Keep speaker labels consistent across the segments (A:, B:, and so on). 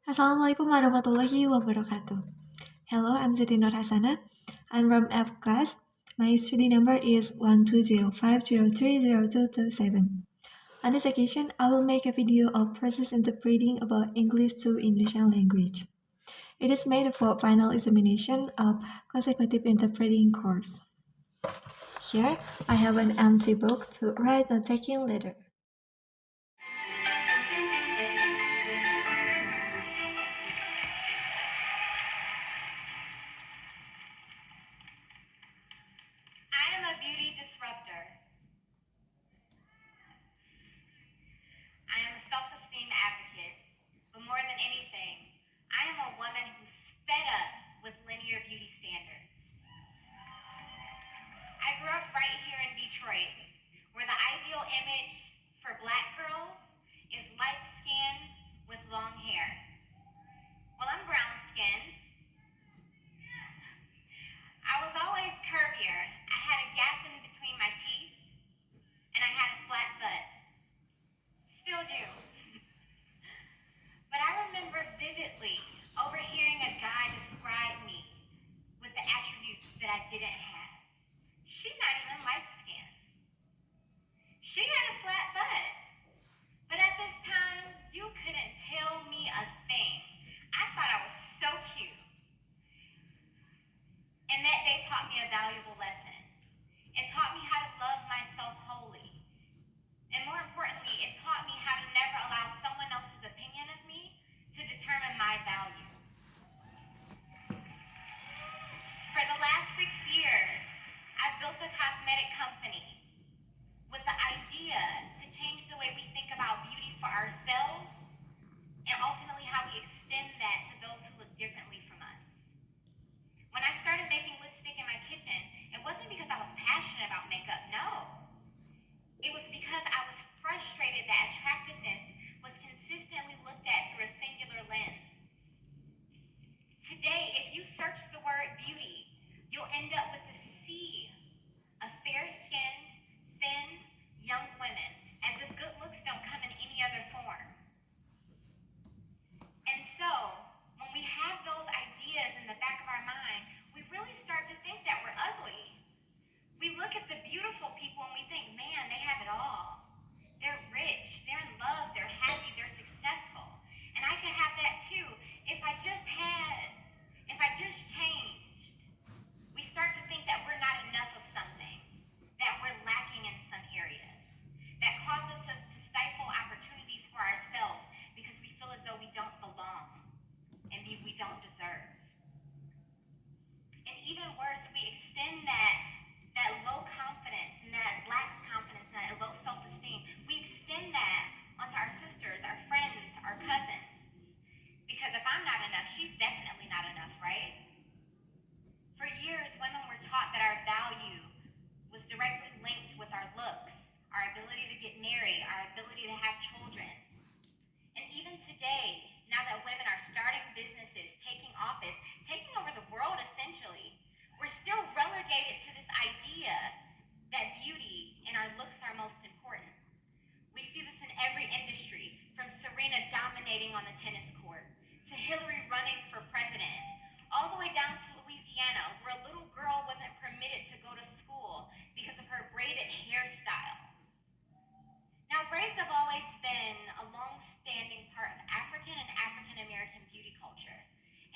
A: Assalamualaikum warahmatullahi wabarakatuh. Hello, I'm Ziti Nur Hasana. I'm from F class. My study number is 12050302227. On this occasion, I will make a video of process interpreting about English to Indonesian language. It is made for final examination of consecutive interpreting course. Here, I have an empty book to write the taking letter.
B: I am a beauty disruptor. I am a self-esteem advocate, but more than anything, I am a woman who's fed up with linear beauty standards. I grew up right here in Detroit, where the ideal image for Black girls is light skin with long hair. Well, I'm brown skinned. I was always curvier. I had a gap in between my teeth, and I had a flat butt. Still do. But I remember vividly overhearing a guy describe me with the attributes that I didn't have. She's not even light skinned. She had a flat butt. But at this time, you couldn't tell me a thing. I thought I was so cute. And that day taught me a valuable lesson. It taught me how to love myself wholly. And more importantly, it taught me how to never allow someone else's opinion of me to determine my value. For the last 6 years, I've built a cosmetic company with the idea to change the way we think about beauty for ourselves and ultimately how we extend that to those who look differently from us. When I started making lipstick in my kitchen, it wasn't because I was passionate about makeup, no. It was because I was frustrated that attractiveness was consistently looked at through a singular lens. Today, if you search the word beauty, you'll end up with a sea of fair-skinned, thin, young women, as if good looks don't come in any other form. And so, when we have those ideas in the back of our mind, we really start to think that we're ugly. We look at the beautiful people and we think, man, they have it all. They're rich, they're in love, they're happy, they're successful. And I could have that too if I just changed. We start to think that we're not enough of something, that we're lacking in some areas. That causes us to stifle opportunities for ourselves because we feel as though we don't belong and we don't deserve. And even worse, we extend that low confidence and that lack of confidence and that low self-esteem, we extend that onto our sisters, our friends, our cousins. Because if I'm not enough, she's definitely not enough, right? For years, women were taught that our value was directly linked with our looks, our ability to get married, our ability to have children. And even today, now that women are starting businesses, taking office, taking over the world essentially, we're still relegated to this idea that beauty and our looks are most important. We see this in every industry, from Serena dominating on the tennis court, to Hillary running for president, all the way down to Louisiana, where a little girl wasn't permitted to go to school because of her braided hairstyle. Now, braids have always been a long-standing part of African and African-American beauty culture.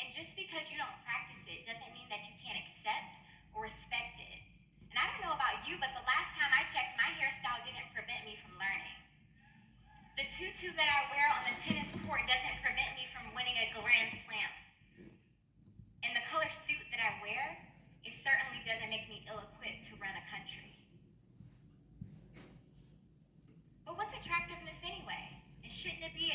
B: And just because you don't practice it doesn't mean that you can't accept or respect it. And I don't know about you, but the last time I checked, my hairstyle didn't prevent me from learning. The tutu that I wear on the tennis court doesn't prevent me from winning a Grand Slam. And the color suit that I wear, it certainly doesn't make me ill-equipped to run a country. But what's attractiveness anyway? And shouldn't it be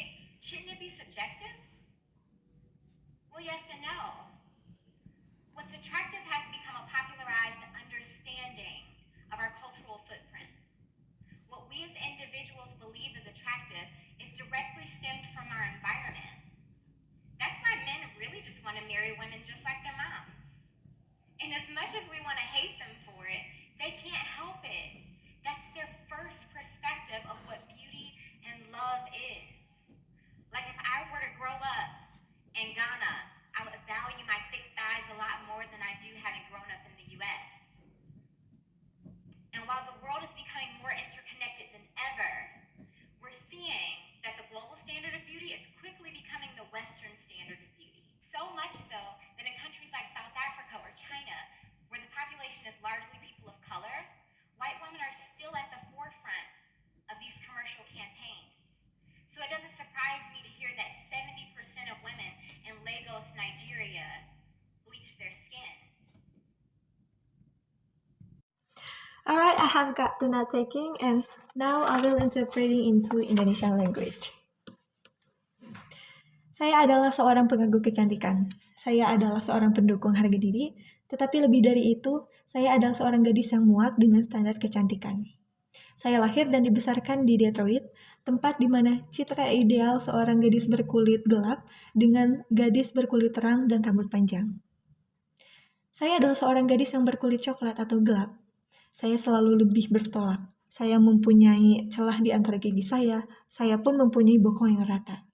A: have got the note taking and now I will interpreting into Indonesian language. Saya adalah seorang pengagum kecantikan. Saya adalah seorang pendukung harga diri, tetapi lebih dari itu, saya adalah seorang gadis yang muak dengan standar kecantikan. Saya lahir dan dibesarkan di Detroit, tempat di mana citra ideal seorang gadis berkulit gelap dengan gadis berkulit terang dan rambut panjang. Saya adalah seorang gadis yang berkulit coklat atau gelap. Saya selalu lebih bertolak. Saya mempunyai celah di antara gigi saya pun mempunyai bokong yang rata.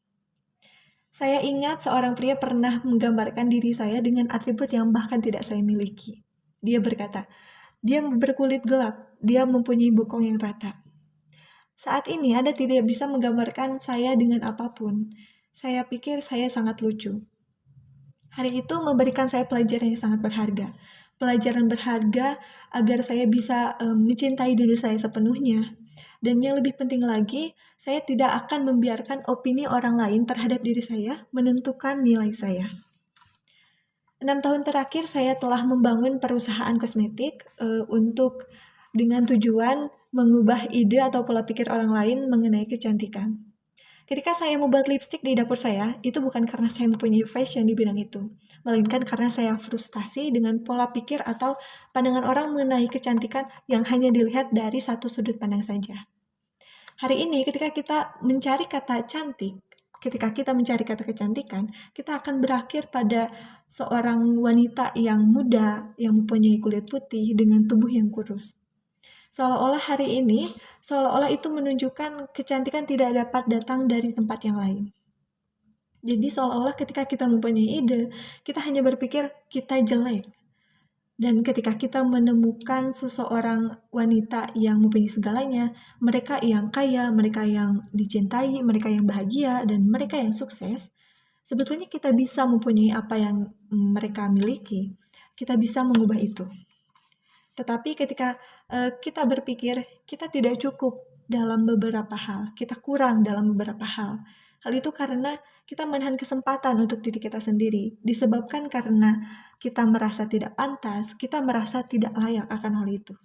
A: Saya ingat seorang pria pernah menggambarkan diri saya dengan atribut yang bahkan tidak saya miliki. Dia berkata, dia berkulit gelap, dia mempunyai bokong yang rata. Saat ini Anda tidak bisa menggambarkan saya dengan apapun. Saya pikir saya sangat lucu. Hari itu memberikan saya pelajaran yang sangat berharga. Pelajaran berharga agar saya bisa mencintai diri saya sepenuhnya. Dan yang lebih penting lagi, saya tidak akan membiarkan opini orang lain terhadap diri saya menentukan nilai saya. 6 tahun terakhir saya telah membangun perusahaan kosmetik dengan tujuan mengubah ide atau pola pikir orang lain mengenai kecantikan. Ketika saya membuat lipstik di dapur saya, itu bukan karena saya mempunyai fashion di bidang itu, melainkan karena saya frustasi dengan pola pikir atau pandangan orang mengenai kecantikan yang hanya dilihat dari satu sudut pandang saja. Hari ini ketika kita mencari kata cantik, ketika kita mencari kata kecantikan, kita akan berakhir pada seorang wanita yang muda, yang mempunyai kulit putih dengan tubuh yang kurus. Seolah-olah hari ini, seolah-olah itu menunjukkan kecantikan tidak dapat datang dari tempat yang lain. Jadi seolah-olah ketika kita mempunyai ide, kita hanya berpikir kita jelek. Dan ketika kita menemukan seseorang wanita yang mempunyai segalanya, mereka yang kaya, mereka yang dicintai, mereka yang bahagia, dan mereka yang sukses, sebetulnya kita bisa mempunyai apa yang mereka miliki. Kita bisa mengubah itu. Tetapi ketika kita berpikir kita tidak cukup dalam beberapa hal, kita kurang dalam beberapa hal. Hal itu karena kita menahan kesempatan untuk diri kita sendiri, disebabkan karena kita merasa tidak pantas, kita merasa tidak layak akan hal itu.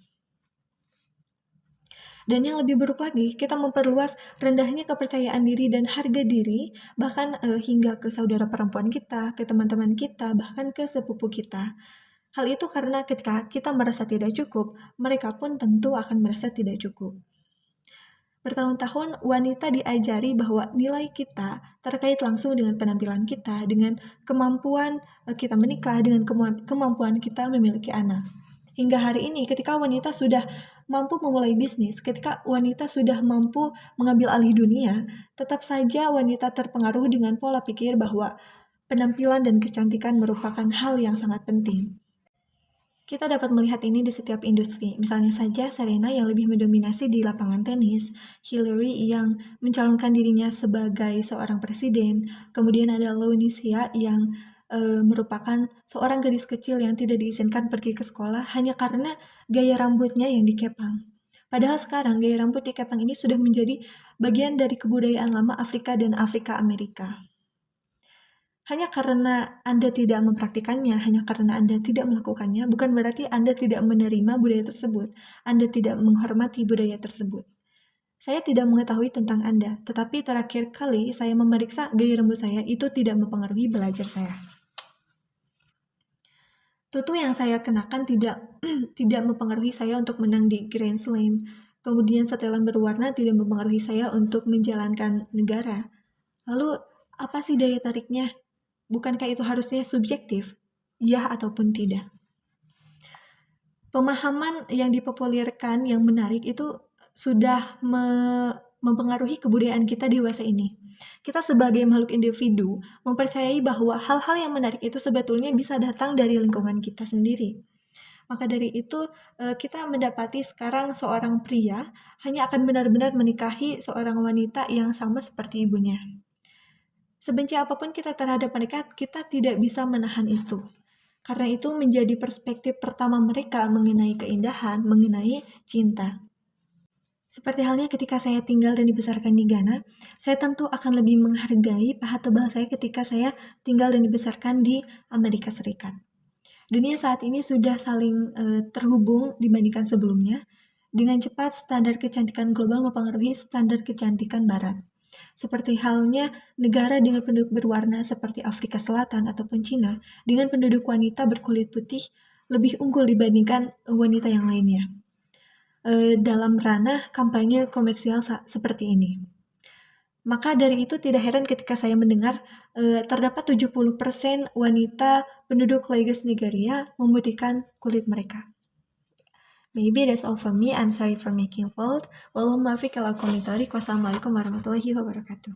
A: Dan yang lebih buruk lagi, kita memperluas rendahnya kepercayaan diri dan harga diri, bahkan hingga ke saudara perempuan kita, ke teman-teman kita, bahkan ke sepupu kita. Hal itu karena ketika kita merasa tidak cukup, mereka pun tentu akan merasa tidak cukup. Bertahun-tahun, wanita diajari bahwa nilai kita terkait langsung dengan penampilan kita, dengan kemampuan kita menikah, dengan kemampuan kita memiliki anak. Hingga hari ini, ketika wanita sudah mampu memulai bisnis, ketika wanita sudah mampu mengambil alih dunia, tetap saja wanita terpengaruh dengan pola pikir bahwa penampilan dan kecantikan merupakan hal yang sangat penting. Kita dapat melihat ini di setiap industri. Misalnya saja Serena yang lebih mendominasi di lapangan tenis, Hillary yang mencalonkan dirinya sebagai seorang presiden, kemudian ada Laodicea yang merupakan seorang gadis kecil yang tidak diizinkan pergi ke sekolah hanya karena gaya rambutnya yang dikepang. Padahal sekarang gaya rambut dikepang ini sudah menjadi bagian dari kebudayaan lama Afrika dan Afrika Amerika. Hanya karena Anda tidak mempraktikannya, hanya karena Anda tidak melakukannya, bukan berarti Anda tidak menerima budaya tersebut. Anda tidak menghormati budaya tersebut. Saya tidak mengetahui tentang Anda, tetapi terakhir kali saya memeriksa gaya rambut saya itu tidak mempengaruhi belajar saya. Tutu yang saya kenakan tidak mempengaruhi saya untuk menang di Grand Slam. Kemudian setelan berwarna tidak mempengaruhi saya untuk menjalankan negara. Lalu, apa sih daya tariknya? Bukankah itu harusnya subjektif? Ya ataupun tidak. Pemahaman yang dipopulerkan yang menarik itu sudah mempengaruhi kebudayaan kita di dewasa ini. Kita sebagai makhluk individu mempercayai bahwa hal-hal yang menarik itu sebetulnya bisa datang dari lingkungan kita sendiri. Maka dari itu kita mendapati sekarang seorang pria hanya akan benar-benar menikahi seorang wanita yang sama seperti ibunya. Sebenci apapun kita terhadap mereka, kita tidak bisa menahan itu. Karena itu menjadi perspektif pertama mereka mengenai keindahan, mengenai cinta. Seperti halnya ketika saya tinggal dan dibesarkan di Ghana, saya tentu akan lebih menghargai paha tebal saya ketika saya tinggal dan dibesarkan di Amerika Serikat. Dunia saat ini sudah saling terhubung dibandingkan sebelumnya, Dengan cepat, standar kecantikan global mempengaruhi standar kecantikan barat. Seperti halnya negara dengan penduduk berwarna seperti Afrika Selatan ataupun Cina, dengan penduduk wanita berkulit putih lebih unggul dibandingkan wanita yang lainnya. Dalam ranah kampanye komersial seperti ini. Maka dari itu tidak heran ketika saya mendengar terdapat 70% wanita penduduk Lagos, Nigeria memutihkan kulit mereka. Maybe that's all from me. I'm sorry for making fault. Walau maaf kalau komentari. Wassalamualaikum warahmatullahi wabarakatuh.